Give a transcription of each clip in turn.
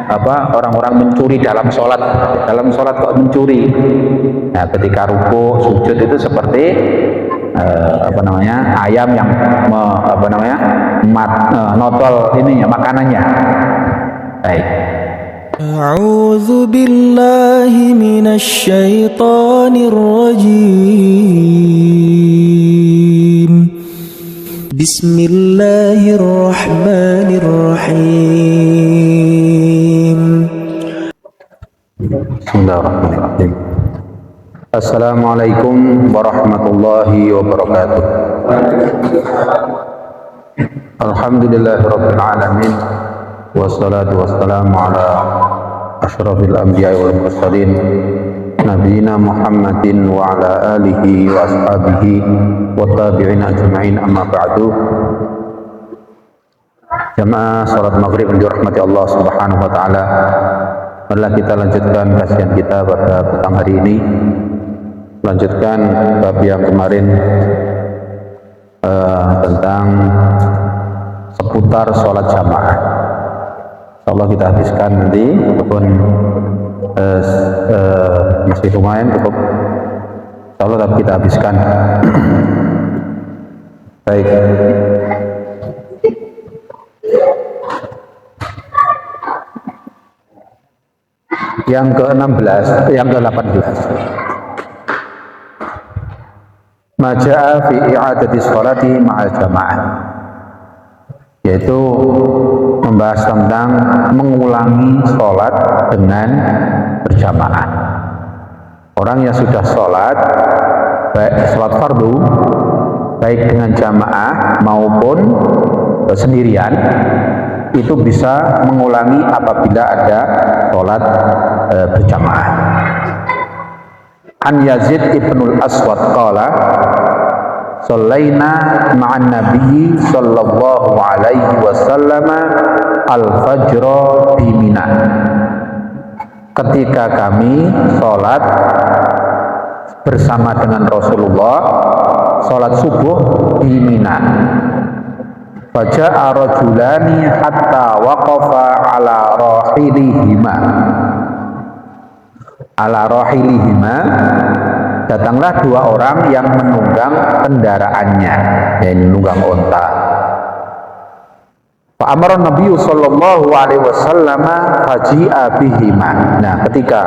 orang-orang mencuri dalam sholat kok mencuri. Nah, ketika ruku sujud itu seperti ayam yang notol ini ya makanannya. Baik. A'udzu billahi minasy syaithanir rajim. Bismillahirrahmanirrahim. Bismillahirrahmanirrahim. Assalamualaikum warahmatullahi wabarakatuh. Alhamdulillahirabbil alamin. Wassalatu wassalamu ala asyrafil anbiya'i wal mursalin nabiyina Muhammadin wa ala alihi wa ashabihi wa tabi'in ajma'in, amma ba'du. Jamaah salat maghrib yang dirahmati Allah subhanahu wa ta'ala, marilah kita lanjutkan kajian kita pada petang hari ini, lanjutkan bab yang kemarin tentang seputar sholat jamaah. Insyaallah kita habiskan nanti, walaupun masih lumayan cukup, insyaallah tapi kita habiskan. Baik. Yang ke-16, yang ke-18. Maja'a fi i'adati sholati ma'al jamaah, yaitu membahas tentang mengulangi sholat dengan berjamaah. Orang yang sudah sholat, baik sholat fardu, baik dengan jamaah maupun sendirian, itu bisa mengulangi apabila ada sholat berjamaah. An Yazid ibnul Aswad qala shallaina ma'an nabiyyi sallallahu alaihi wasallam al-fajra bi Mina. Ketika kami sholat bersama dengan Rasulullah, sholat subuh di Mina. Faja'a rajulani hatta waqafa ala rahilihima, datanglah dua orang yang menunggang kendaraannya, yang menunggang onta. Fa amara Nabi sallallahu alaihi wasallam faji'a bihima. Nah, ketika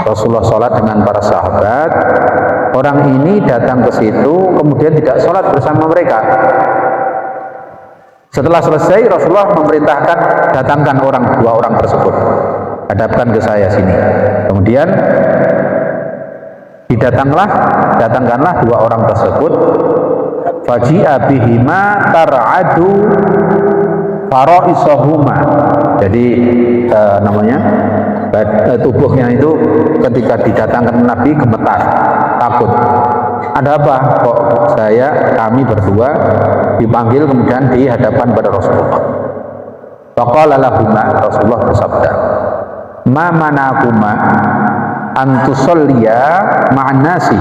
Rasulullah sholat dengan para sahabat, orang ini datang ke situ, kemudian tidak sholat bersama mereka. Setelah selesai, Rasulullah memerintahkan, datangkan dua orang tersebut, hadapkan ke saya sini. Kemudian datangkanlah dua orang tersebut. Faji'a bihima tar'adu faraisahuma. Jadi tubuhnya itu ketika didatangkan Nabi gemetar, takut. Ada apa kok kami berdua dipanggil kemudian di hadapan pada Rasulullah? Faqala lahuma, Rasulullah bersabda, ma manakuma antusolliya ma'an nasi.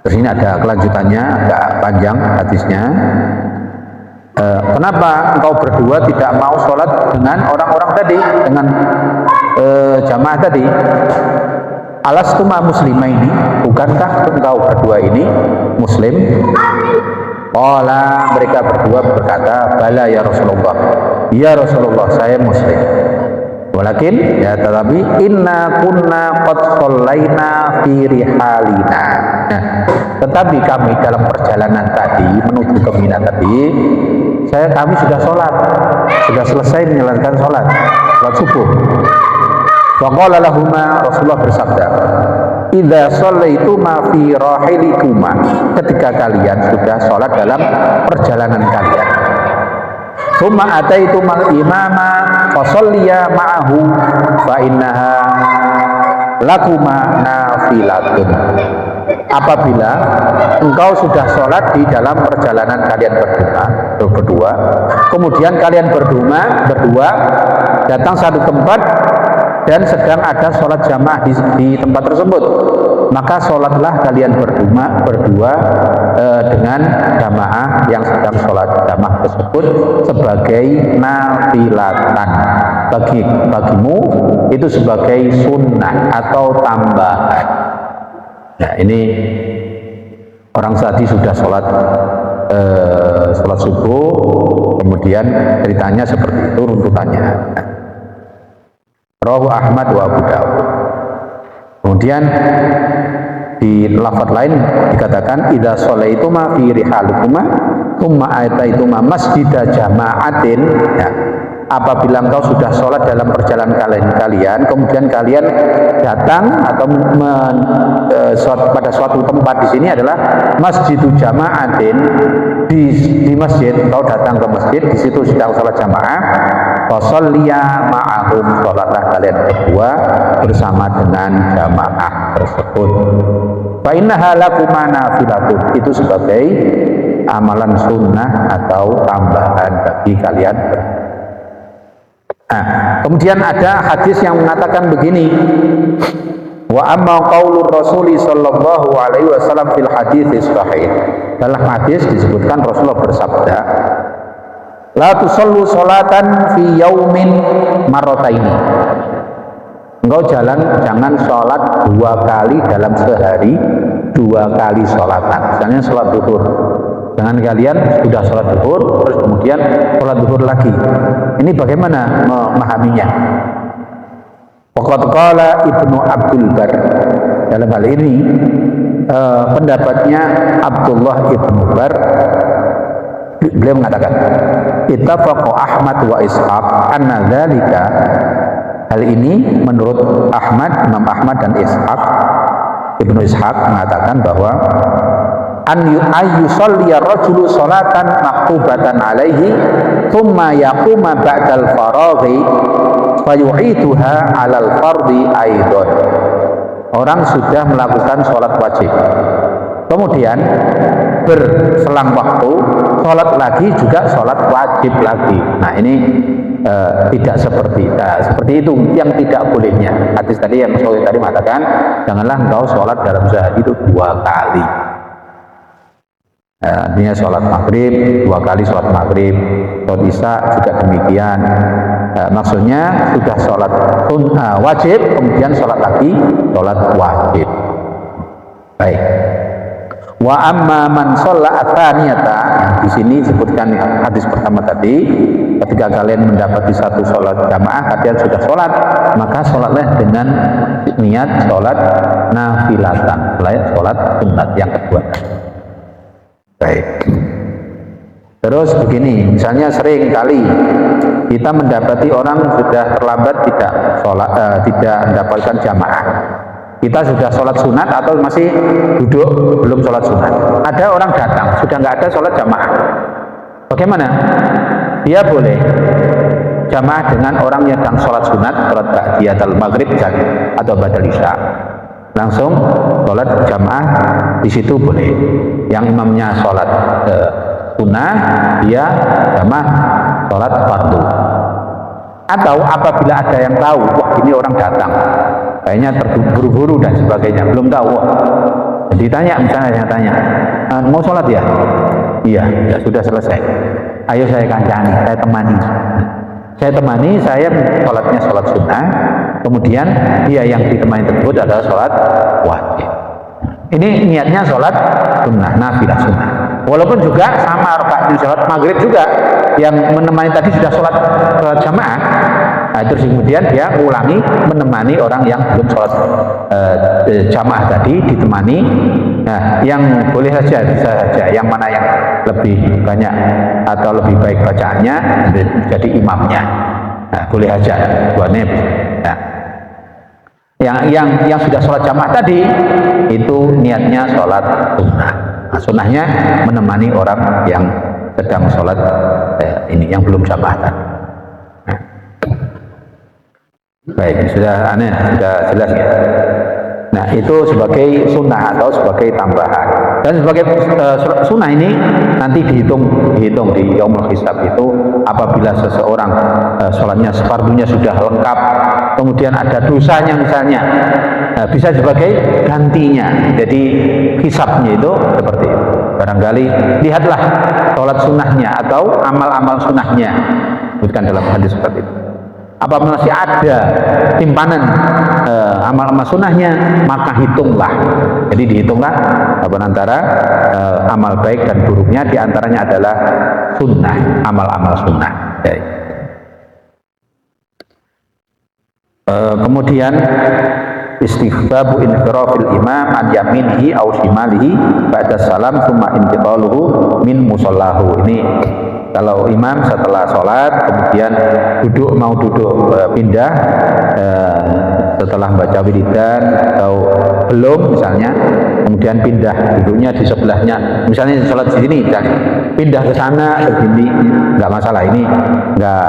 Terus ini ada kelanjutannya, agak panjang hadisnya. Kenapa engkau berdua tidak mau sholat dengan orang-orang tadi, dengan jamaah tadi? Alastuma muslimaini, bukankah engkau berdua ini muslim? Qala, mereka berdua berkata, bala ya Rasulullah, ya Rasulullah, saya muslim. Walakin, ya tetapi, inna kunna qad shallaina fi rihalina. Nah, tetapi kami dalam perjalanan tadi menuju ke Mina tadi, kami sudah sholat, sudah selesai menjalankan sholat subuh. Faqala lahuma, Rasulullah bersabda, idza shallaituma fi rahilikuma, ketika kalian sudah sholat dalam perjalanan kalian, tsumma ataitumal imama fasalliya ma'ahu fa innaha lakuma nafilatun. Apabila engkau sudah sholat di dalam perjalanan kalian berdua, kemudian kalian berdua datang satu tempat, dan sedang ada sholat jamaah di tempat tersebut, maka sholatlah kalian berdua dengan jamaah yang sedang sholat jamaah tersebut sebagai nafilatan. Bagimu itu sebagai sunnah atau tambahan. Nah, ini orang tadi sudah sholat subuh, kemudian ceritanya seperti itu runtutannya. Rawahu Ahmad wa Abu Dawud. Kemudian di lafaz lain dikatakan idza shalaituma fi rihalikuma tsumma ataituma masjida jama'atin. Ya, apabila engkau sudah sholat dalam perjalanan kalian, kemudian kalian datang atau pada suatu tempat, di sini adalah masjidu jama'atin, di masjid, engkau datang ke masjid, di situ sedang sholat jamaah, fasalliya ma'ahum, sholatlah kalian berdua bersama dengan jamaah tersebut. Fa innaha lakuma nafilatun, itu sebagai amalan sunnah atau tambahan bagi kalian. Nah, kemudian ada hadis yang mengatakan begini, wa amma qaulur Rasul sallallahu alaihi wasallam fil hadits sahih. Dalam hadis disebutkan Rasulullah bersabda, la tusallu salatan fi yaumin marrataini. Engkau jangan sholat 2 kali dalam sehari, 2 kali sholatan. Misalnya sholat zuhur, jangan kalian sudah sholat zuhur terus kemudian sholat zuhur lagi. Ini bagaimana memahaminya? Waqad qala Ibnu Abdul Bar, dalam hal ini pendapatnya Abdullah Ibnu Bar, beliau mengatakan ittafaqa Ahmad wa Ishaq anna dzalika, hal ini menurut Imam Ahmad dan Ibnu Ishaq mengatakan bahwa an yusalliya rajulu salatan maktubatan alaihi thumma yaquma ba'dal faraghi fayu'iduha 'alal fardhi aidan. Orang sudah melakukan sholat wajib, kemudian berselang waktu sholat lagi juga sholat wajib lagi. Nah, ini tidak seperti itu yang tidak bolehnya. Hadis tadi yang saya tadi mengatakan janganlah engkau sholat dalam sehari itu 2 kali. Artinya sholat maghrib 2 kali, sholat maghrib, sholat isya juga demikian. Maksudnya sudah sholat wajib kemudian sholat lagi sholat wajib. Baik. Wa amma man shalla atsaniyata, yang di sini disebutkan hadis pertama tadi, ketika kalian mendapati satu sholat jamaah, kalian sudah sholat, maka sholatlah dengan niat sholat nafilatan, sholat sunat yang kedua. Baik. Terus begini, misalnya sering kali kita mendapati orang sudah terlambat tidak mendapatkan jamaah. Kita sudah sholat sunat atau masih duduk belum sholat sunat. Ada orang datang, sudah nggak ada sholat jamaah. Bagaimana? Dia boleh jamaah dengan orang yang sedang sholat sunat, sholat ba'diyatul maghrib atau ba'dal isya. Langsung sholat jamaah di situ boleh. Yang imamnya sholat sunnah, dia jamaah sholat fardu. Atau apabila ada yang tahu, wah ini orang datang, kayaknya terburu-buru dan sebagainya, belum tahu. Ditanya, misalnya tanya, mau sholat ya? Iya, ya sudah selesai. Ayo saya kancani, saya temani. Saya sholatnya sholat sunnah, kemudian dia yang ditemani tersebut adalah sholat wajib. Ini niatnya sholat sunnah, nafilah sunnah. Walaupun juga sama rakaatnya sholat maghrib juga, yang menemani tadi sudah sholat jamaah. Nah, terus kemudian dia ulangi menemani orang yang belum sholat jamaah tadi ditemani. Nah, yang boleh saja, bisa saja yang mana yang lebih banyak atau lebih baik bacaannya jadi imamnya. Nah, boleh saja buatnya. Nah, yang sudah sholat jamaah tadi itu niatnya sholat sunnah. Nah, sunnahnya menemani orang yang sedang sholat ini yang belum jamaah tadi. Baik, sudah jelas ya. Nah, itu sebagai sunnah atau sebagai tambahan. Dan sebagai sunnah ini nanti dihitung di yaumul hisab itu, apabila seseorang sholatnya fardunya sudah lengkap, kemudian ada dosanya misalnya, bisa sebagai gantinya. Jadi hisabnya itu seperti itu. Barangkali lihatlah sholat sunnahnya atau amal-amal sunnahnya, bukan dalam hadis seperti itu. Apa masih ada timpanan amal-amal sunnahnya, maka hitunglah. Jadi dihitunglah antara amal baik dan buruknya, diantaranya adalah sunnah, amal-amal sunnah. Kemudian istihbabu infirafil imam an yaminihi aw shimalihi ba'da salam summa intiqaluhu min musallahu. Ini kalau imam setelah sholat kemudian mau duduk pindah setelah baca wiridan atau belum misalnya, kemudian pindah duduknya di sebelahnya, misalnya sholat di sini misalnya, pindah ke sana ke sini, nggak masalah. Ini nggak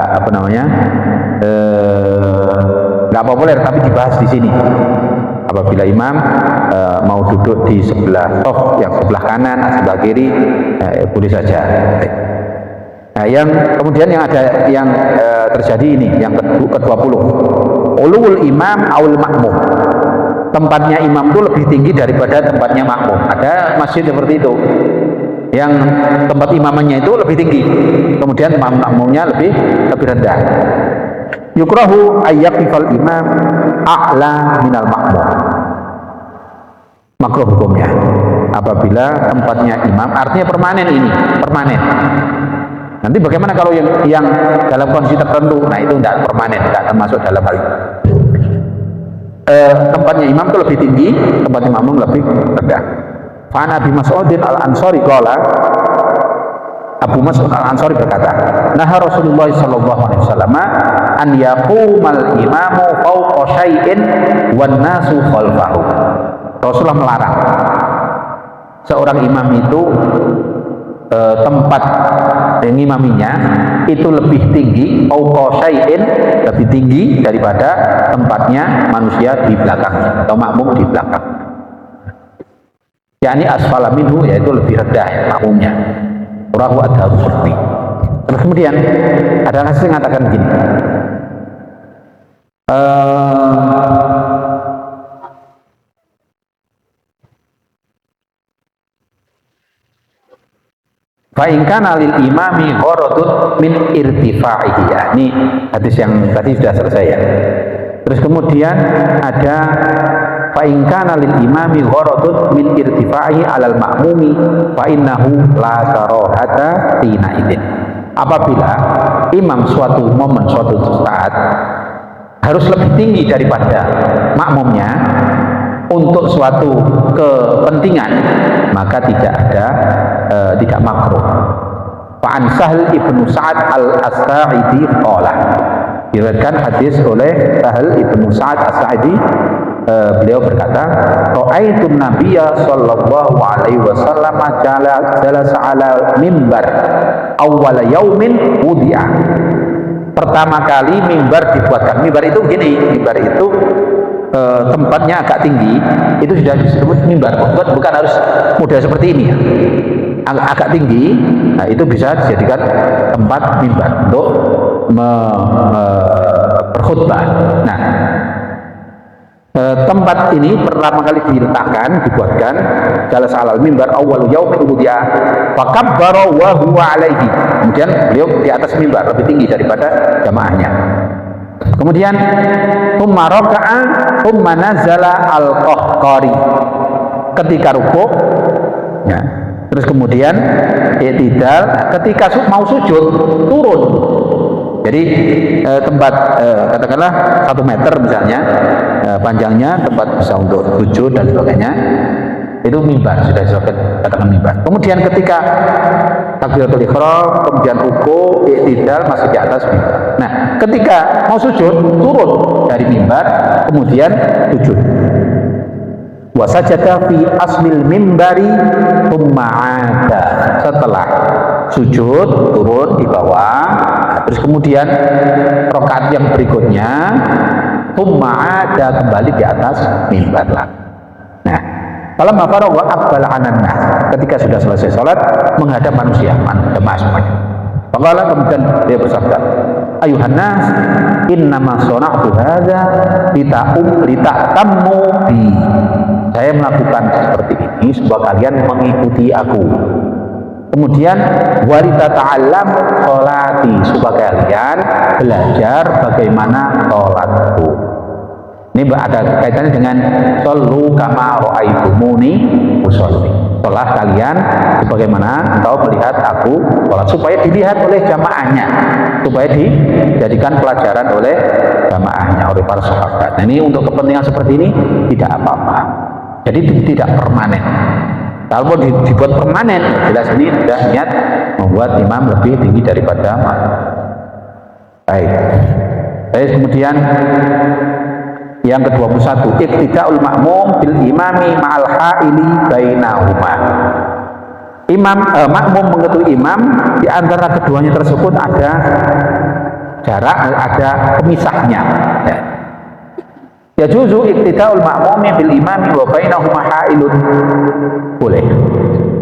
nggak populer, tapi dibahas di sini. Apabila imam mau duduk di sebelah yang sebelah kanan, sebelah kiri, boleh saja. Nah, kemudian yang terjadi ini yang ke-20, ulul imam aul makmum. Tempatnya imam itu lebih tinggi daripada tempatnya makmum. Ada masjid seperti itu, yang tempat imamannya itu lebih tinggi, kemudian makmumnya lebih rendah. Yukrahu ayyaqifal imam a'la minal makmum. Makruh hukumnya apabila tempatnya imam, artinya permanen, ini permanen. Nanti bagaimana kalau yang dalam kondisi tertentu? Nah, itu tidak permanen, tidak termasuk dalam hal itu. Tempatnya imam itu lebih tinggi, tempatnya makmum lebih rendah. Fa Nabi Mas'udin al-Ansari qala, Abu Mas'ud al-Ansari berkata, nah Rasulullah sallallahu alaihi wasallam an yaqumal imamu fawqa syai'in wan nasu khalfahu. Rasulullah melarang seorang imam itu tempat ngimaminya itu lebih tinggi, fawqa syai'in, lebih tinggi daripada tempatnya manusia di belakang atau makmum di belakang. yakni asfala minhu, yaitu lebih rendah makmumnya. Rahu ad-Darqutni. Terus kemudian ada hadis yang mengatakan begini, fa in kana lil imami gharadun min irtifa'ihi. Ya, ini hadis yang tadi sudah selesai ya. Terus kemudian ada fa in kana lil imami gharadun min irtifa'ihi 'alal ma'mumi fa innahu la karahata hina idzin. Apabila imam suatu momen, suatu saat harus lebih tinggi daripada makmumnya untuk suatu kepentingan, maka tidak makruh. Fa'an Sahl ibnu Sa'ad al-As-Sa'idi qala, diriwayatkan hadis oleh Sahl ibnu Sa'ad as-Sa'idi, beliau berkata, ra'aitun nabiyya sallallahu alaihi wasallam jalasa ala mimbar awwal yaumin wudi'a. Pertama kali mimbar dibuatkan. Mimbar itu begini, mimbar itu tempatnya agak tinggi, itu sudah disebut mimbar. Bukan harus model seperti ini ya, agak tinggi. Nah, itu bisa dijadikan tempat mimbar untuk berkhutbah. Nah, tempat ini pertama kali dibuatkan jalas alal mimbar awwalu yaumin wudi'a fa kabbara wa huwa alaihi. Kemudian beliau di atas mimbar lebih tinggi daripada jamaahnya. Kemudian thumma raka'a thumma nazala al-qahqari, ketika rukuk ya, terus kemudian i'tidal, ketika mau sujud turun. Jadi tempat katakanlah 1 meter misalnya panjangnya, tempat bisa untuk sujud dan sebagainya, itu mimbar, sudah katakan mimbar. Kemudian ketika takbiratul ihram, kemudian ruku, i'tidal masih di atas mimbar. Nah, ketika mau sujud turun dari mimbar, kemudian sujud. Wa sajada fi asmil mimbari thumma 'ada. Setelah sujud turun di bawah, terus kemudian rakaat yang berikutnya thumma 'ada, kembali di atas mimbar lah. Nah, Falamma faragha aqbala 'alan nas. Ketika sudah selesai salat, menghadap manusia, jemaah semuanya. Faqala, kemudian dia bersabda, ayuhan nas, innama shana'tu hadza lita'tammu bi. Saya melakukan seperti ini supaya kalian mengikuti aku. Kemudian walita ta'allam sholati, supaya kalian belajar bagaimana sholatku. Ini ada kaitannya dengan shollu kama ra'aitumuni usolli. Sholat kalian sebagaimana engkau melihat aku sholat, supaya dilihat oleh jamaahnya, supaya dijadikan pelajaran oleh jamaahnya, oleh para sahabat. Nah, ini untuk kepentingan seperti ini tidak apa-apa. Jadi tidak permanen. Kalau dibuat permanen, jelas ini sudah niat membuat imam lebih tinggi daripada makmum. Baik. Baik, kemudian yang ke-21, iqtida'ul ma'mum bil imami ma'al ha'ili bainahuma. Makmum mengikuti imam, di antara keduanya tersebut ada jarak, ada pemisahnya. Ya juzu iqtida'ul ma'mumi bil imami wa bainahuma ha'ilun. Boleh.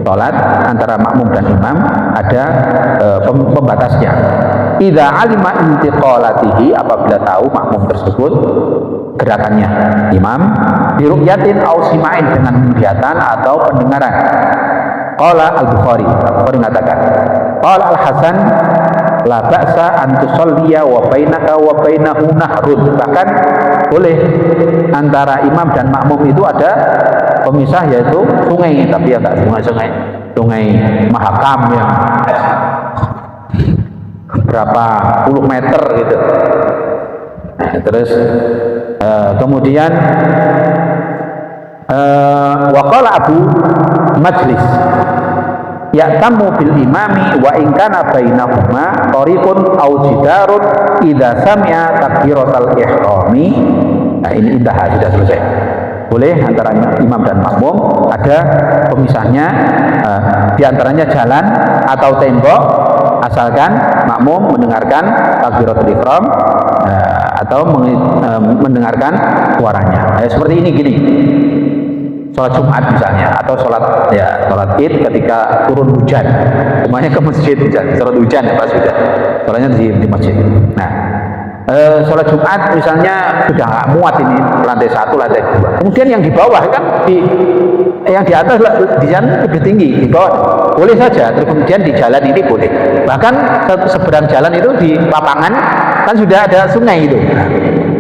Salat antara makmum dan imam ada pembatasnya. Idza alima intiqalatihi, apabila tahu makmum tersebut gerakannya imam, biru'yatin aw sima'in, dengan penglihatan atau pendengaran. Qala al-Bukhari mengatakan, qala al-Hasan la ba'sa an tusalliya wa bainaka wa bainahu nahrun. Bahkan boleh antara imam dan makmum itu ada pemisah, yaitu sungai, tapi ya enggak sungai Mahakam yang berapa puluh meter gitu. Nah, terus kemudian waqala Abu Majlis ya'tamu bil imami wa in kana bainahuma tariqun aw jidarun idza sami'a takbiratal ihrami. Nah, ini sudah selesai. Boleh antara imam dan makmum ada pemisahnya, di antaranya jalan atau tembok, asalkan makmum mendengarkan takbiratul ihram atau mendengarkan suaranya. Seperti ini, gini. Sholat Jumat misalnya, atau sholat Id ketika turun hujan, semuanya ke masjid, sholat hujan ya pas sudah, sholatnya di masjid. Nah, sholat Jumat misalnya sudah nggak muat ini, lantai 1, lantai 2. Kemudian yang di bawah kan yang di atas di sana lebih tinggi, di bawah boleh saja. Terus kemudian di jalan ini boleh. Bahkan seberang jalan itu di lapangan kan sudah ada sungai itu.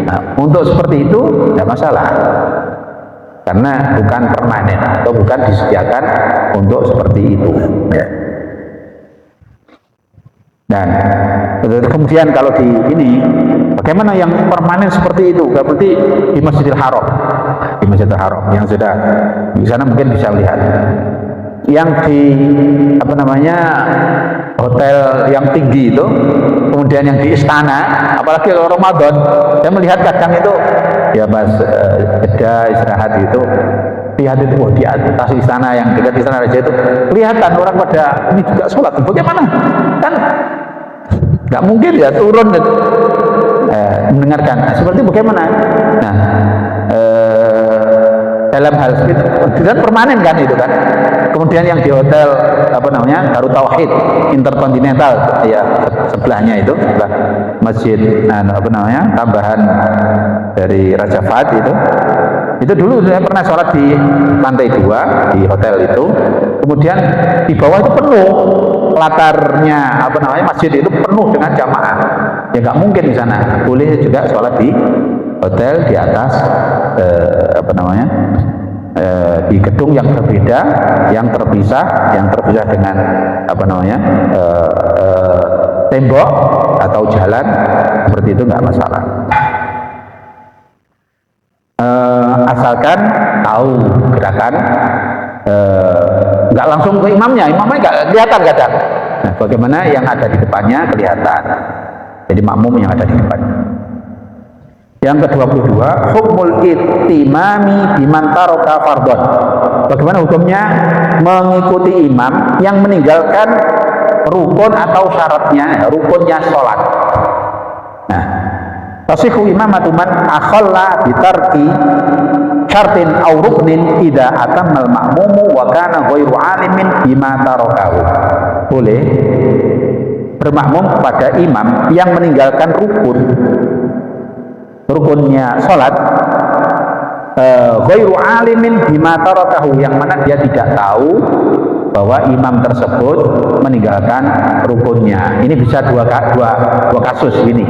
Nah, untuk seperti itu tidak masalah. Karena bukan permanen atau bukan disediakan untuk seperti itu, ya. Dan kemudian kalau di ini, bagaimana yang permanen seperti itu? Berarti di Masjidil Haram, yang sudah di sana mungkin bisa melihat. Yang di hotel yang tinggi itu, kemudian yang di istana, apalagi kalau Ramadan, saya melihat kadang itu ya pas jeda istirahat itu, lihat itu di atas istana, yang dekat istana raja itu kelihatan orang pada ini juga sholat. Bagaimana? Kan nggak mungkin ya turun mendengarkan. Nah, seperti bagaimana? Nah, dalam hal itu dan permanen kan itu kan. Kemudian yang di hotel Darut Tauhid Interkontinental ya, sebelahnya itu sebelah masjid tambahan dari Raja Fahd itu dulu saya pernah sholat di lantai 2 di hotel itu. Kemudian di bawah itu penuh, latarnya masjid itu penuh dengan jamaah. Ya nggak mungkin di sana. Boleh juga sholat di hotel di atas di gedung yang berbeda, yang terpisah dengan tembok atau jalan, seperti itu nggak masalah. Asalkan tahu gerakan, nggak langsung ke imamnya nggak kelihatan kadang. Nah, bagaimana yang ada di depannya kelihatan, jadi makmum yang ada di depannya. Yang ke-22, hukmul ittimami biman taraka fardhon. Bagaimana hukumnya mengikuti imam yang meninggalkan rukun atau syaratnya, rukunnya sholat. Nah, tasihu imamatu man akhalla bitarki syartin aw ruknin idza atammal ma'mumu wa kana ghairu alimin bima tarakahu. Boleh bermakmum kepada imam yang meninggalkan rukunnya salat, ghairu alimin bima tarakahu, yang mana dia tidak tahu bahwa imam tersebut meninggalkan rukunnya. Ini bisa dua kasus ini.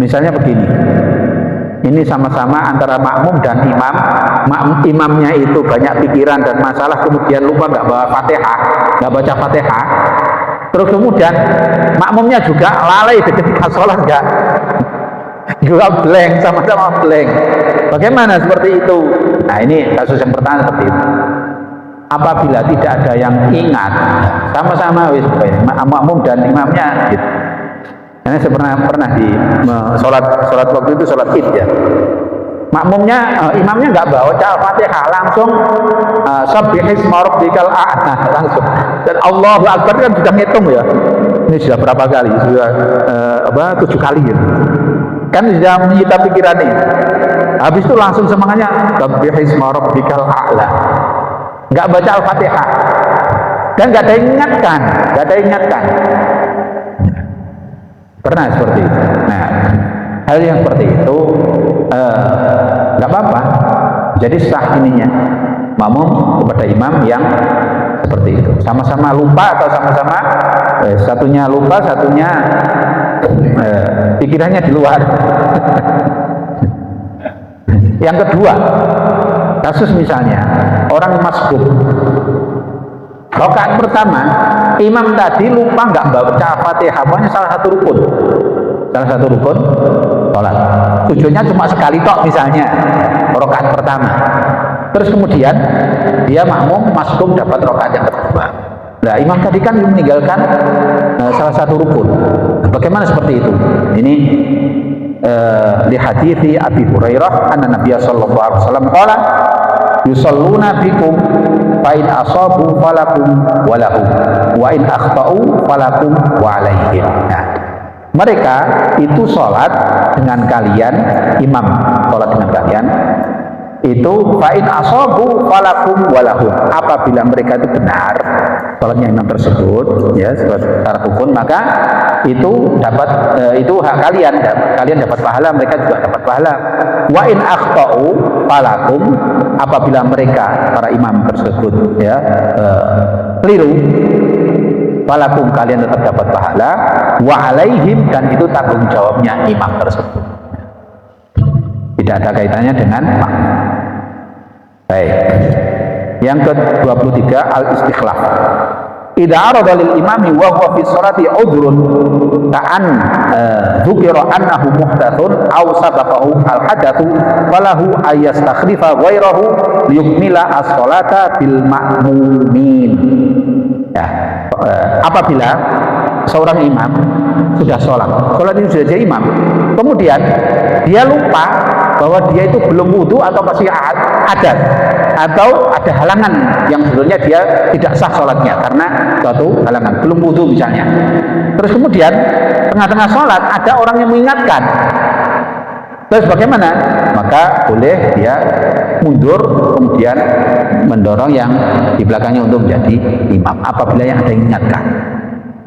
Misalnya begini, ini sama-sama antara makmum dan imam. Imamnya itu banyak pikiran dan masalah, kemudian lupa nggak baca fatihah. Terus kemudian makmumnya juga lalai ketika sholat, juga blank, sama-sama blank. Bagaimana seperti itu? Nah, ini kasus yang pertama seperti itu. Apabila tidak ada yang ingat, sama-sama makmum dan imamnya gitu. Karena saya pernah di sholat waktu itu sholat id ya. Makmumnya, imamnya nggak bawa Al-Fatihah, langsung Sabbihisma rabbikal a'la langsung. Dan Allahu Akbar kan sudah ngitung ya. Ini sudah berapa kali? Sudah 7 kali gitu. Kan sudah menyita pikiran ini. Habis itu langsung semangatnya Sabbihisma rabbikal a'la. Nggak baca Al-Fatihah dan nggak ada yang ingatkan, pernah seperti itu. Nah, hal yang seperti itu nggak apa-apa, jadi sah ininya makmum kepada imam yang seperti itu, sama-sama lupa atau sama-sama satunya lupa, satunya pikirannya di luar. Yang kedua, kasus misalnya orang masbuk, rakaat pertama imam tadi lupa nggak baca Fatihah, pokoknya salah satu rukun sholat, tujuannya cuma sekali tok misalnya rakaat pertama, terus kemudian dia makmum masbuk dapat rakaat yang kedua. Nah, imam tadi kan meninggalkan salah satu rukun. Bagaimana seperti itu? Ini di hadithi Abi Hurairah anna Nabiya sallallahu alaihi wasallam qala yusalluna bikum fa in asabu falakum wa lahum wa in akhtau falakum wa alaihim. Nah, mereka itu sholat dengan kalian, imam sholat dengan kalian itu fa in asabu falakum wa lahum, apabila mereka itu benar sholatnya imam tersebut ya secara rukun, maka itu dapat itu hak kalian dapat pahala, mereka juga dapat pahala. Wa in akhtau falakum, apabila mereka para imam tersebut ya keliru, falakum, kalian tetap dapat pahala, wa alaihim, dan itu tanggung jawabnya imam tersebut, tidak ada kaitannya dengan makmum. Baik, yang ke-23 al-istikhlaf. Idza arada lil imami wa huwa fi sholati udhrun ka'an dzukira annahu muhdatsun aw sabaqahu al hadatsu falahu ay yastakhlifa ghairahu liyukmila as-sholata bil ma'mumin. Ya, apabila seorang imam sudah sholat ini sudah jadi imam, kemudian dia lupa bahwa dia itu belum wudu atau masih hadas atau ada halangan yang sebetulnya dia tidak sah sholatnya karena suatu halangan, belum wudu misalnya. Terus kemudian tengah-tengah sholat ada orang yang mengingatkan, terus bagaimana? Maka boleh dia mundur kemudian mendorong yang di belakangnya untuk menjadi imam apabila yang ada yang mengingatkan.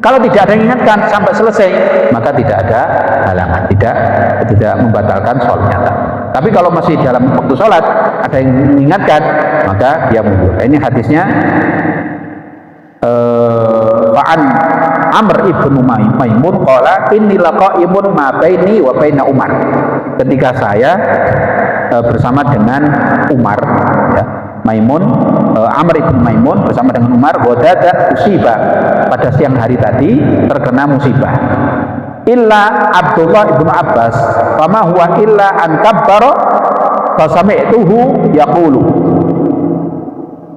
Kalau tidak ada yang ingatkan sampai selesai, maka tidak ada halangan, tidak membatalkan sholatnya. Tapi kalau masih dalam waktu sholat ada yang mengingatkan, maka dia mundur. Ini hadisnya Wa'an Amr ibnu Maimun qala inni laqaimun ma baini wa baina Umar. Ketika saya bersama dengan Umar ya, Amr ibn Maimun bersama dengan Umar, wadada musibah, pada siang hari tadi terkena musibah. Illa Abdullah ibn Abbas, fama huwa illa an kabbara fa sami'tuhu yaqulu.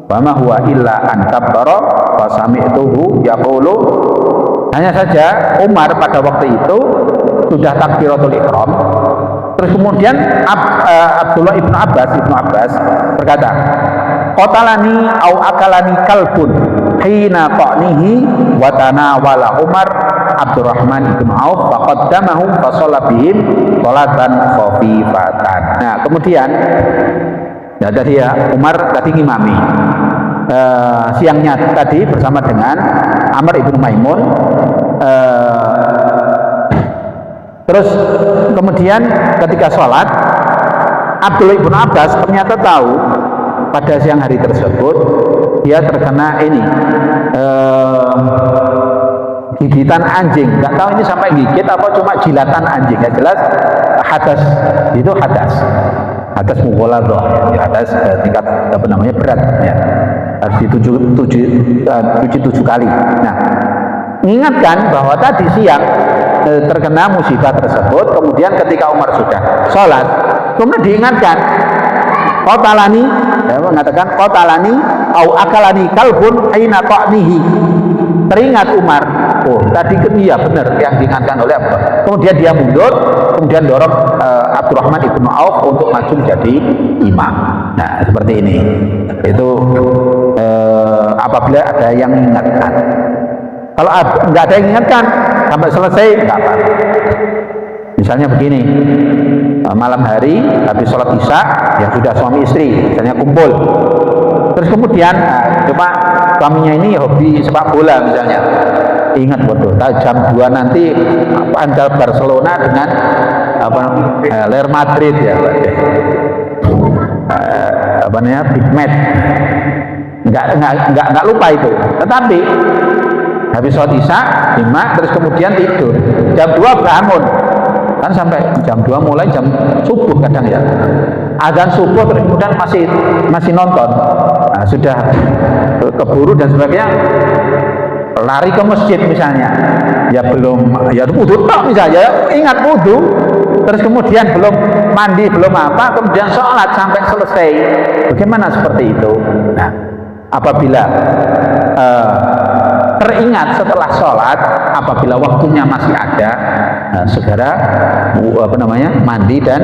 Fama huwa illa an kabbara fa sami'tuhu yaqulu. Hanya saja Umar pada waktu itu sudah takbiratul ihram. Terus kemudian Abdullah ibn Abbas berkata, qatalani au akalani kalbun hina qanihi wa tanawala Umar Abdurrahman ibn Auf faqaddamahu fa shalla bihim sholatan khafifatan. Nah, kemudian Ya tadi ya Umar tadi ngimami. Siangnya tadi bersama dengan Amr ibnu Maimun. Terus kemudian ketika sholat, Abdullah ibnu Abbas ternyata tahu pada siang hari tersebut dia terkena ini gigitan anjing. Nggak tahu ini sampai gigit apa cuma jilatan anjing. Yang jelas hadas itu hadas mughaladah ya, hadas tingkat apa namanya berat ya, harus cuci 7 kali. Nah, mengingatkan bahwa tadi siang terkena musibah tersebut. Kemudian ketika Umar sudah sholat, kemudian diingatkan, qatalani, ya, mengatakan qatalani au akalani kalbun aina qa'nihi. Teringat Umar, oh tadi iya benar yang diingatkan oleh Abu. Kemudian dia mundur, kemudian dorong Abdurrahman ibnu Auf untuk maju menjadi imam. Nah seperti ini. Itu apabila ada yang mengingatkan. Kalau nggak ada yang ingatkan sampai selesai nggak apa. Misalnya begini, malam hari habis sholat isya yang sudah suami istri misalnya kumpul, terus kemudian cuma suaminya ini hobi sepak bola misalnya, ingat betul jam 2 nanti antara Barcelona dengan Real Madrid ya, apa namanya big match, nggak lupa itu. Tetapi habis sholat isya 5 terus kemudian tidur, jam 2 bangun kan sampai jam 2 mulai jam subuh kadang ya, azan subuh terus kemudian masih nonton. Nah, sudah keburu dan sebagainya, lari ke masjid misalnya ya belum ya wudhu tak misalnya, ingat wudhu terus kemudian belum mandi belum apa, kemudian sholat sampai selesai. Bagaimana seperti itu? Nah apabila teringat setelah sholat, apabila waktunya masih ada, segera mandi dan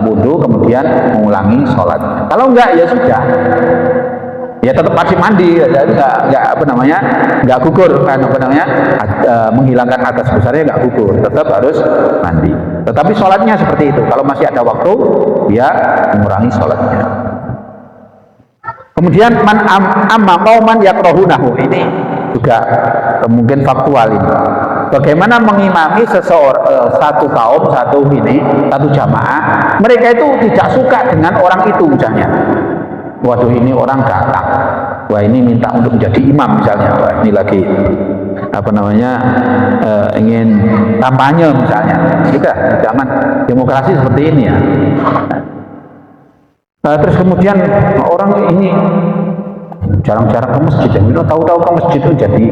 wudhu kemudian mengulangi sholat. Kalau enggak ya sudah, ya tetap pasti mandi, nggak gugur kan, menghilangkan hadas besarnya nggak gugur, tetap harus mandi. Tetapi sholatnya seperti itu, kalau masih ada waktu dia mengurangi sholatnya. Kemudian man amma qauman yakrahunahu, ini juga mungkin faktual ini. Bagaimana mengimami satu kaum, satu jamaah, mereka itu tidak suka dengan orang itu misalnya. Waduh ini orang datang, wah ini minta untuk menjadi imam misalnya, wah ini lagi ingin kampanye misalnya. Sudah zaman demokrasi seperti ini ya. Terus kemudian orang ini jarang-jarang ke masjid, ya, tahu-tahu ke masjid itu jadi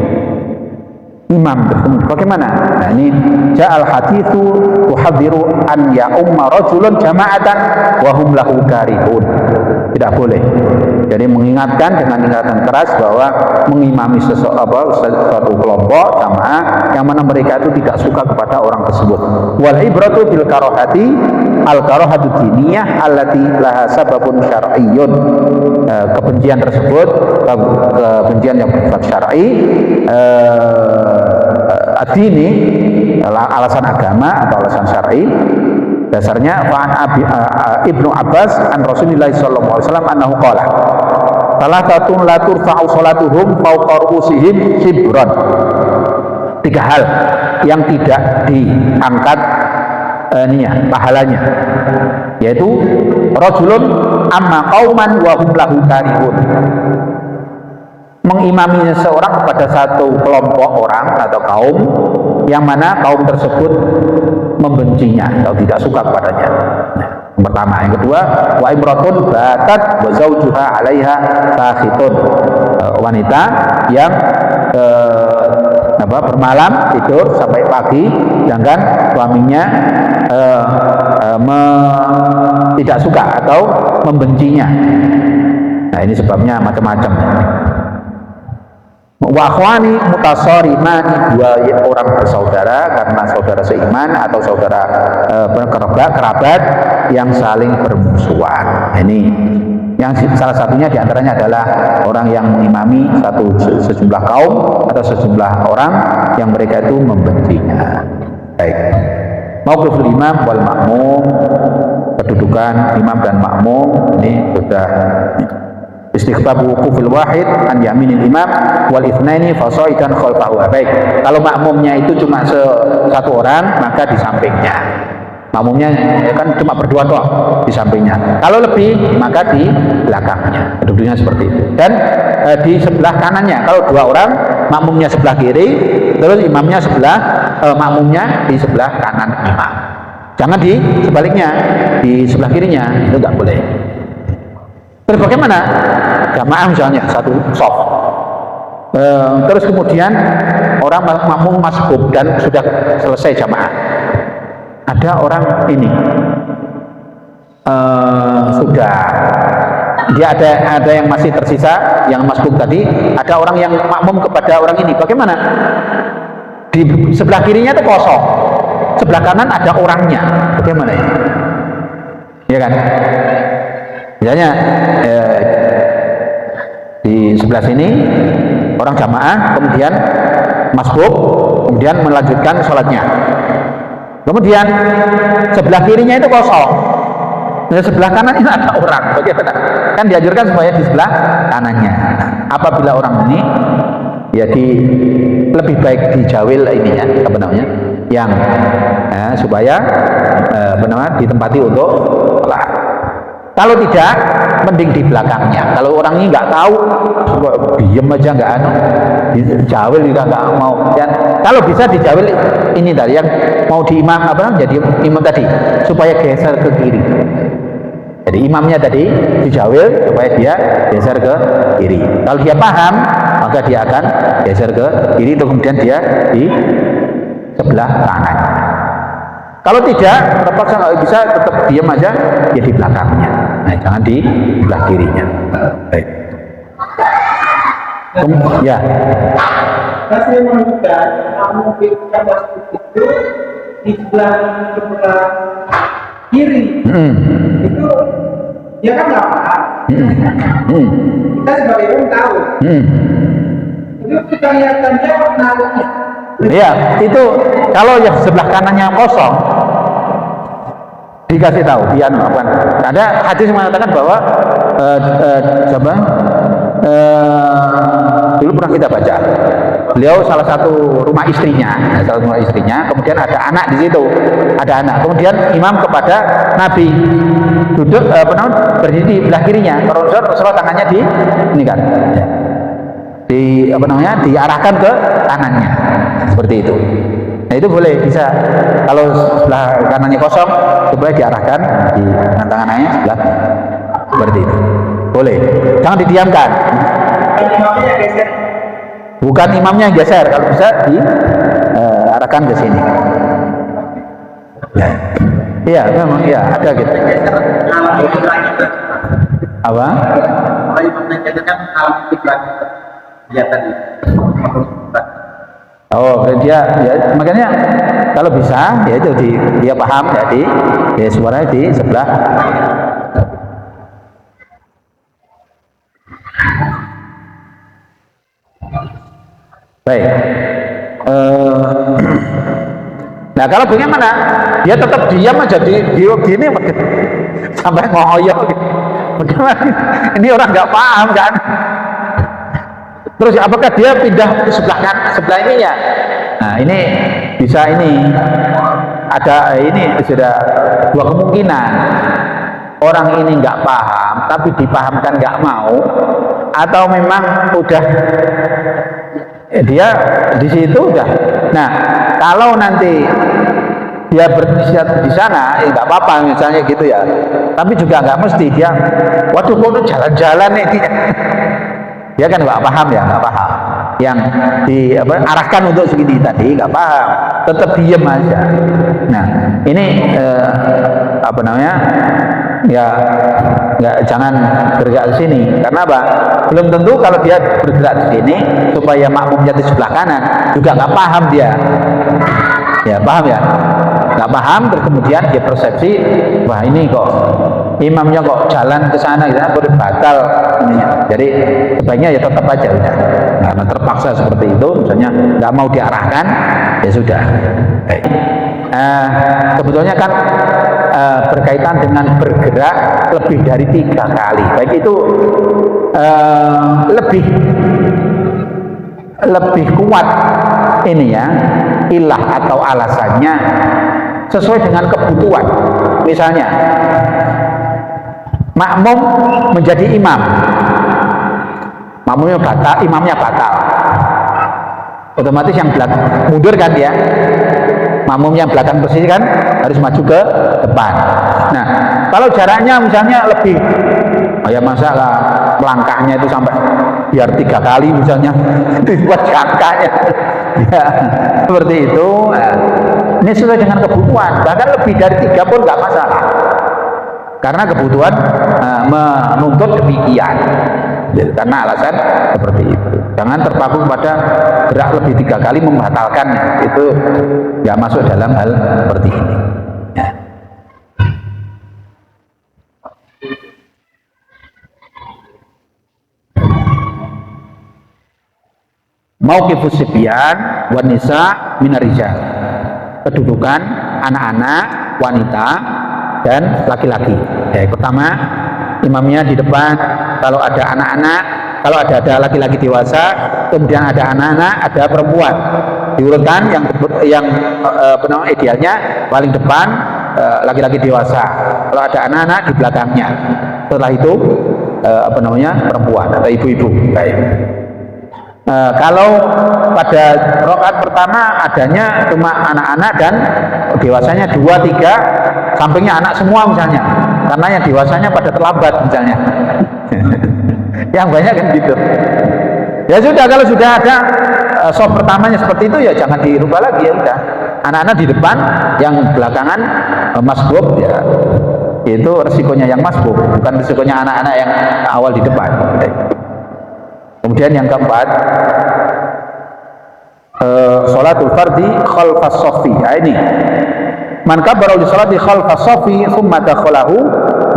imam. Bagaimana? Nah ini ja'al haditsu tuhadziru an ya umma rajulun jama'atan wa hum lahu karihun. Tidak boleh. Jadi mengingatkan dengan ingatan keras bahwa mengimami suatu kelompok jamaah yang mana mereka itu tidak suka kepada orang tersebut. Wal ibratu bil karahati al karahatu diniyah allati laha sababun syar'iyyun. Kebencian tersebut, kebencian yang bersifat syar'i, ad-dini, alasan agama atau alasan syar'i. Dasarnya Fa'an Ibnu Abbas an Rasulillah sallallahu alaihi wasallam annahu qala salatatun la turfa'u salatuhum fawqa ru'usihim shibran. 3 hal yang tidak diangkat pahalanya, yaitu rajulun amma qauman wa hum lahu karihun, mengimami seseorang kepada satu kelompok orang atau kaum yang mana kaum tersebut membencinya atau tidak suka kepadanya. Nah, yang pertama. Yang kedua, wa imratun batat wa zawjuha 'alaiha sakhitun, wanita yang bermalam tidur sampai pagi sedangkan suaminya tidak suka atau membencinya. Nah, ini sebabnya macam-macam. Wa akhwani mutasarimani, 2 orang bersaudara karena saudara seiman atau saudara kerabat yang saling bermusuhan. Ini yang salah satunya diantaranya adalah orang yang mengimami sejumlah kaum atau sejumlah orang yang mereka itu membencinya. Baik. Mauqiful imam wal makmum. kedudukan imam dan makmum ini sudah istighbabu wukufil wahid an yaminil imam wal itsnaini fasaidan khalfahu. Baik, kalau makmumnya itu cuma satu orang maka di sampingnya. Makmumnya kan cuma berdua toh di sampingnya. Kalau lebih maka di belakangnya. Duduknya seperti itu. Dan di sebelah kanannya. Kalau dua orang makmumnya sebelah kiri, terus imamnya makmumnya di sebelah kanan imam. Jangan di sebaliknya, di sebelah kirinya, itu nggak boleh. Terus bagaimana? Jamaah misalnya satu shaf. Terus kemudian orang makmum masbuk dan sudah selesai jamaah. Ada orang ini sudah dia ada yang masih tersisa yang masbuk tadi, ada orang yang makmum kepada orang ini. Bagaimana? Di sebelah kirinya itu kosong, sebelah kanan ada orangnya. Bagaimana ini? Ya kan? Misalnya di sebelah sini orang jamaah, kemudian masbuk, kemudian melanjutkan sholatnya. Kemudian sebelah kirinya itu kosong, dan sebelah kanan itu ada orang. Bagaimana? Kan dianjurkan supaya di sebelah kanannya. Nah, apabila orang ini ya lebih baik dijawil ininya, apa namanya, yang supaya ditempati untuk sholat. Kalau tidak, mending di belakangnya. Kalau orang ini nggak tahu, diem aja nggak dijawil juga nggak mau. Dan kalau bisa dijawil ini tadi yang mau di imam jadi imam tadi supaya geser ke kiri. Jadi imamnya tadi dijawil supaya dia geser ke kiri. Kalau dia paham, maka dia akan geser ke kiri, kemudian dia di sebelah kanan. Kalau tidak, terpaksa nggak bisa, tetap diam aja, ya di belakangnya. Nah, jangan di sebelah kirinya. Baik. Ya. Saya menunjukkan kamu kita masuk itu di sebelah kiri. Itu dia kan nggak paham. Kita sebagai orang tahu. Itu kita lihatkan dia menaruh. Iya, itu kalau yang sebelah kanannya kosong dikasih tahu dia apa. Ada hadis mengatakan bahwa dulu pernah kita baca, beliau salah satu rumah istrinya, kemudian ada anak di situ, kemudian imam kepada Nabi duduk berdiri di belah kirinya, Rasulullah tangannya di ini kan, diarahkan ke kanannya, seperti itu. Nah, itu boleh, bisa. Kalau sebelah kanannya kosong, supaya diarahkan di tangannya sebelah seperti itu. Boleh. Jangan didiamkan. Bukan imamnya yang geser, kalau bisa diarahkan ke sini. Ya. Iya, memang iya, ada gitu. Apa? Oh, dia ya, makanya kalau bisa ya itu dia paham, jadi ya suaranya di sebelah. Baik. Nah, kalau bagaimana? Dia tetap diam aja di gini sampai ngoyo. Bagaimana? Ini orang nggak paham kan? Terus apakah dia pindah ke sebelah ini ya? Nah, ini bisa ada sudah dua kemungkinan. Orang ini nggak paham, tapi dipahamkan nggak mau, atau memang udah dia di situ udah. Nah, kalau nanti dia berinisiatif di sana, nggak apa-apa misalnya gitu ya. Tapi juga nggak mesti dia, waduh kok jalan-jalan nih. Dia kan nggak paham ya, nggak paham. Yang diarahkan untuk segini tadi nggak paham, tetap diem aja. Nah, ini ya jangan bergerak ke sini. Karena apa? Belum tentu kalau dia bergerak ke sini supaya makmumnya di sebelah kanan juga nggak paham dia. Ya paham ya? Nggak paham, terus kemudian dia persepsi, wah ini kok imamnya kok jalan ke sana, batal ininya. Jadi sebaiknya ya tetap aja udah. Karena terpaksa seperti itu, misalnya nggak mau diarahkan, ya sudah. Sebetulnya kan berkaitan dengan bergerak lebih dari 3 kali, baik itu lebih kuat ini ya ilah atau alasannya sesuai dengan kebutuhan. Misalnya makmum menjadi imam, imamnya batal, otomatis yang belakang mundur kan dia, makmum yang belakang posisi kan harus maju ke depan. Nah kalau jaraknya misalnya lebih, ya masalah melangkahnya itu sampai biar 3 kali misalnya dibuat jangkanya ya seperti itu. Nah, ini sesuai dengan kebutuhan, bahkan lebih dari 3 pun nggak masalah karena kebutuhan menuntut demikian, karena alasan seperti itu. Jangan terpaku pada gerak lebih 3 kali membatalkan, itu nggak masuk dalam hal seperti ini ya. Mauqifus sibyan wan nisa minar rijal, kedudukan anak-anak, wanita dan laki-laki. Ya, pertama imamnya di depan, kalau ada anak-anak, kalau ada laki-laki dewasa, kemudian ada anak-anak, ada perempuan, diurutkan yang idealnya paling depan laki-laki dewasa, kalau ada anak-anak di belakangnya, setelah itu perempuan atau ibu-ibu. Baik. Kalau pada rakaat pertama adanya cuma anak-anak dan dewasanya 2, 3, sampingnya anak semua misalnya, karena yang dewasanya pada terlambat misalnya. Yang banyak kan gitu. Ya sudah, kalau sudah ada soft pertamanya seperti itu ya jangan dirubah lagi, ya udah. Anak-anak di depan, yang belakangan masbuk ya. Itu resikonya yang masbuk, bukan resikonya anak-anak yang awal di depan. Kemudian yang keempat, sholatul fardi khalfas soffi. Nah, ini man kabbara li sholati khalfas soffi thumma dakhalahu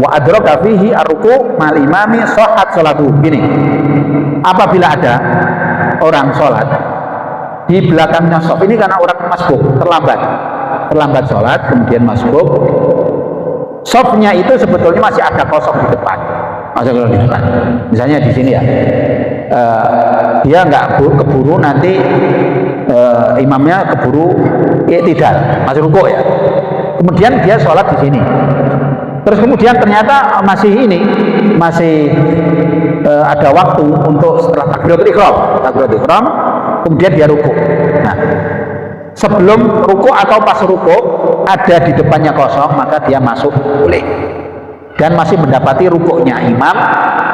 wa adraka fihi ar-ruku' ma'al imami sahhat sholatuhu. Gini, apabila ada orang sholat di belakangnya sof, ini karena orang masbuk, terlambat sholat, kemudian masbuk, sofnya itu sebetulnya masih ada kosong di depan, misalnya di sini ya. Dia nggak keburu nanti imamnya keburu tidak masih rukuk ya, kemudian dia sholat di sini, terus kemudian ternyata masih ada waktu untuk setelah takbiratul ihram, kemudian dia rukuk. Nah, sebelum rukuk atau pas rukuk ada di depannya kosong, maka dia masuk boleh dan masih mendapati rukuknya imam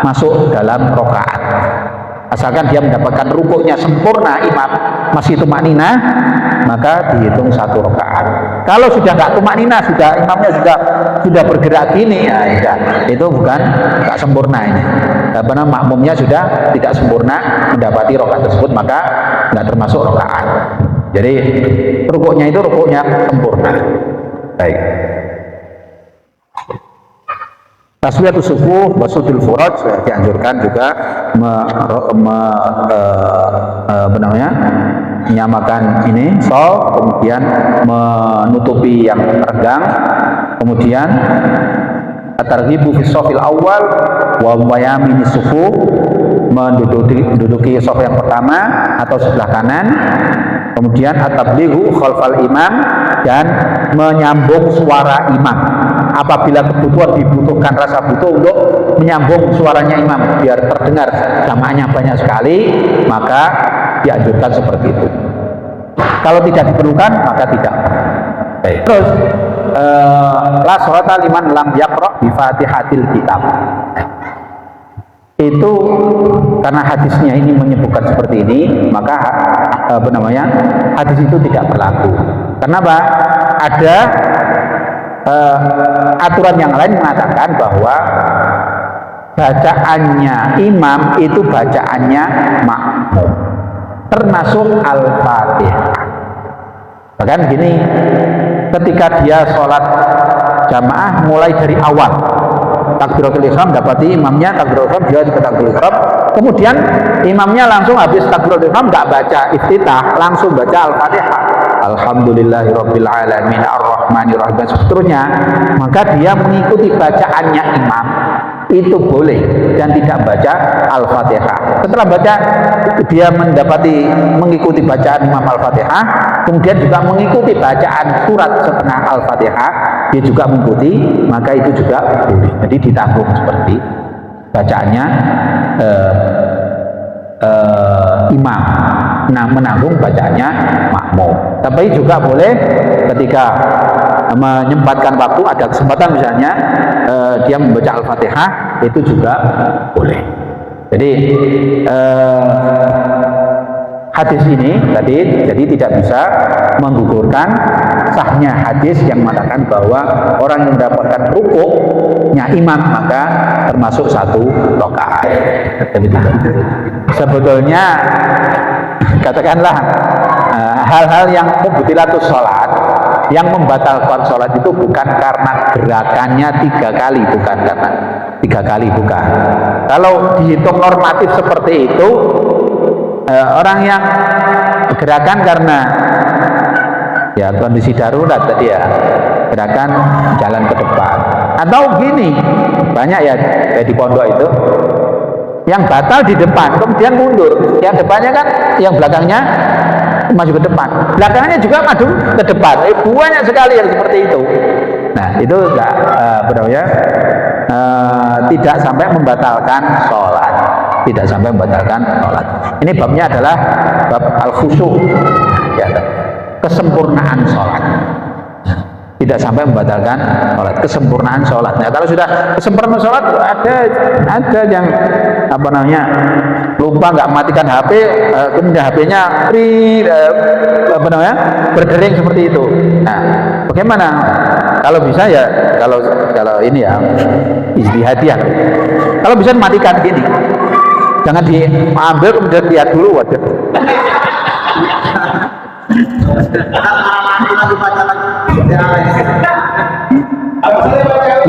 masuk dalam rakaat. Asalkan dia mendapatkan rukuknya sempurna, imam masih tumakninah, maka dihitung 1 rakaat. Kalau sudah nggak tumakninah, imamnya sudah bergerak gini, ya itu bukan nggak sempurna ini. Karena makmumnya sudah tidak sempurna mendapati rakaat tersebut, maka nggak termasuk rakaat. Jadi rukuknya itu rukuknya sempurna. Baik. Taswiyatus sufuf wa sudul furaj dianjurkan juga menyamakan ini shaf, kemudian menutupi yang renggang, kemudian at-targhibu fi shafil awal wa mayamini sufuf, menduduki shaf yang pertama atau sebelah kanan, kemudian at-tablighu khalfal imam, dan menyambung suara imam. Apabila dibutuhkan rasa butuh untuk menyambung suaranya imam biar terdengar jamaahnya banyak sekali, maka dianjurkan seperti itu. Kalau tidak diperlukan, maka tidak. Baik. Terus la sholata liman lam yaqra bi Fatihatil kitab. Itu karena hadisnya ini menyebutkan seperti ini, maka hadis itu tidak berlaku. Kenapa? Ada aturan yang lain mengatakan bahwa bacaannya imam itu bacaannya makmum, termasuk Al-Fatihah. Bahkan gini, ketika dia sholat jamaah mulai dari awal takbiratul ihram, dapati imamnya takbiratul ihram, dia juga takbiratul ihram, kemudian imamnya langsung habis takbiratul ihram nggak baca iftitah, langsung baca Al-Fatihah, alhamdulillahirabbil alamin arrahmanirrahim dan seterusnya, maka dia mengikuti bacaannya imam itu boleh dan tidak baca Al-Fatihah. Setelah baca, dia mengikuti bacaan Imam Al-Fatihah, kemudian juga mengikuti bacaan surat setengah Al-Fatihah, dia juga mengikuti, maka itu juga boleh. Jadi ditanggung seperti bacaannya imam, menanggung bacaannya makmum. Tapi juga boleh ketika menyempatkan waktu, ada kesempatan misalnya dia membaca Al-Fatihah, itu juga boleh. Jadi hadis ini tadi jadi tidak bisa menggugurkan sahnya hadis yang mengatakan bahwa orang yang mendapatkan rukuknya imam maka termasuk satu rakaat. Sebetulnya katakanlah hal-hal yang mubtilatus sholat, yang membatalkan sholat itu bukan karena gerakannya 3 kali, bukan karena 3 kali, bukan. Kalau dihitung normatif seperti itu, orang yang gerakan karena ya kondisi darurat tadi ya, gerakan jalan ke depan, atau gini banyak ya kayak di pondok itu yang batal di depan kemudian mundur, yang depannya kan, yang belakangnya maju ke depan, belakangnya juga maju ke depan. Banyak sekali yang seperti itu. Nah itu enggak tidak sampai membatalkan sholat, tidak sampai membatalkan sholat. Ini babnya adalah bab al-khusyuk, ya, kesempurnaan sholat. Tidak sampai membatalkan sholat, kesempurnaan sholat. Nah, kalau sudah kesempurnaan sholat, ada yang lupa nggak matikan HP, kemudian HP-nya berdering seperti itu. Nah, bagaimana? Kalau bisa ya, kalau ini ya ijtihadiyah. Kalau bisa matikan gini, jangan diambil kemudian lihat dulu, waduh.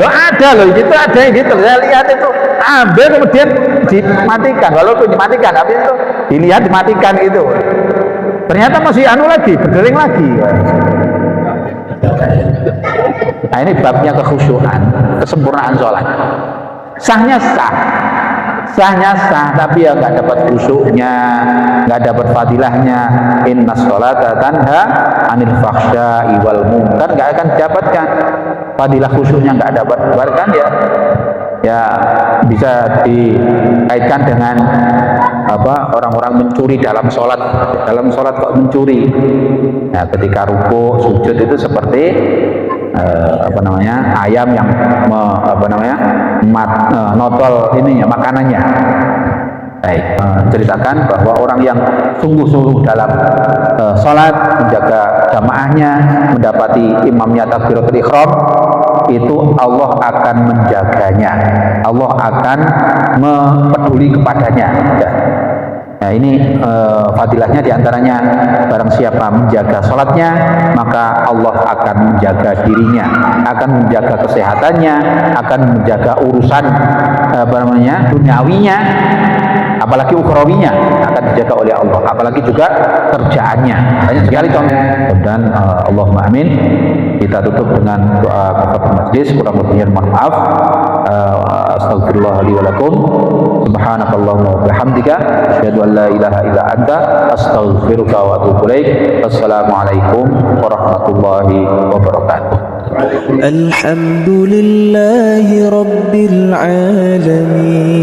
Loh ada loh, itu ada yang gitu, saya lihat itu ambil kemudian dimatikan, walaupun dimatikan tapi itu dilihat dimatikan gitu, ternyata masih lagi, berdering lagi. Nah ini babnya kekhusyuan, kesempurnaan sholat. Sahnya sah, tapi ya nggak dapat khusyuknya, nggak dapat fadilahnya. Inna sholata tanha anil fahsya'i wal munkar, nggak akan dapatkan fadilah khusyuknya, nggak dapat. Bahkan ya bisa dikaitkan dengan orang-orang mencuri dalam sholat kok mencuri. Nah ketika ruku sujud itu seperti ayam yang notol ininya makanannya. Baik, ceritakan bahwa orang yang sungguh-sungguh dalam sholat, menjaga jamaahnya, mendapati imamnya takbiratul ihram, itu Allah akan menjaganya, Allah akan peduli kepadanya. Nah ini fadilahnya diantaranya, barang siapa menjaga sholatnya maka Allah akan menjaga dirinya, akan menjaga kesehatannya, akan menjaga urusan duniawinya, apalagi ukhrawinya akan dijaga oleh Allah, apalagi juga kerjaannya. Banyak sekali contoh. Dan Allahumma amin. Kita tutup dengan doa kafaratul majlis, kurang lebihnya mohon maaf. Astagfirullah li wa lakum. Subhanakallahumma wa bihamdika asyhadu an la ilaha illa anta astaghfiruka wa atubu ilaik. Wassalamualaikum warahmatullahi wabarakatuh. Alhamdulillahi rabbil alamin.